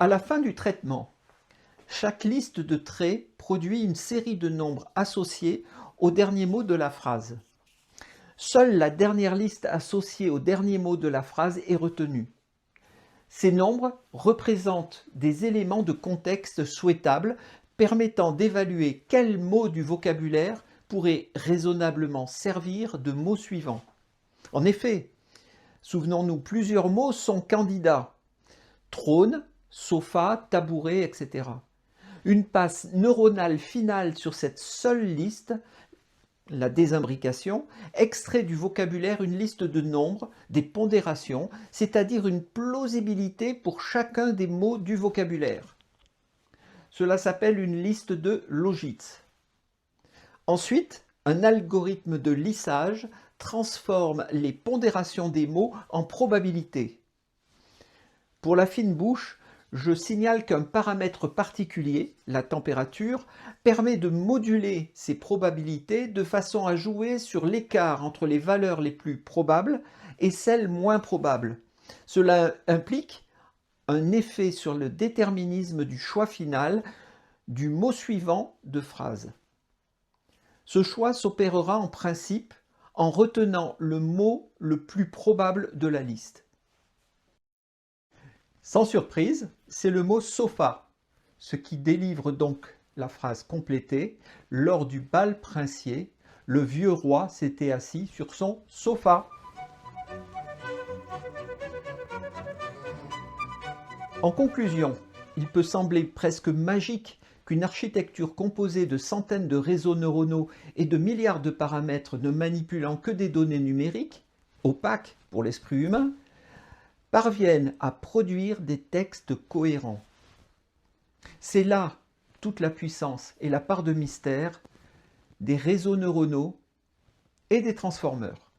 À la fin du traitement, chaque liste de traits produit une série de nombres associés au dernier mot de la phrase. Seule la dernière liste associée au dernier mot de la phrase est retenue. Ces nombres représentent des éléments de contexte souhaitables permettant d'évaluer quel mot du vocabulaire pourrait raisonnablement servir de mot suivant. En effet, souvenons-nous, plusieurs mots sont candidats. Trône, sofa, tabouret, etc. Une passe neuronale finale sur cette seule liste, la désimbrication, extrait du vocabulaire une liste de nombres, des pondérations, c'est-à-dire une plausibilité pour chacun des mots du vocabulaire. Cela s'appelle une liste de Logitz. Ensuite, un algorithme de lissage transforme les pondérations des mots en probabilités. Pour la fine bouche, je signale qu'un paramètre particulier, la température, permet de moduler ces probabilités de façon à jouer sur l'écart entre les valeurs les plus probables et celles moins probables. Cela implique un effet sur le déterminisme du choix final du mot suivant de phrase. Ce choix s'opérera en principe en retenant le mot le plus probable de la liste. Sans surprise, c'est le mot sofa, ce qui délivre donc la phrase complétée. Lors du bal princier, le vieux roi s'était assis sur son sofa. En conclusion, il peut sembler presque magique qu'une architecture composée de centaines de réseaux neuronaux et de milliards de paramètres ne manipulant que des données numériques, opaques pour l'esprit humain, parviennent à produire des textes cohérents. C'est là toute la puissance et la part de mystère des réseaux neuronaux et des transformeurs.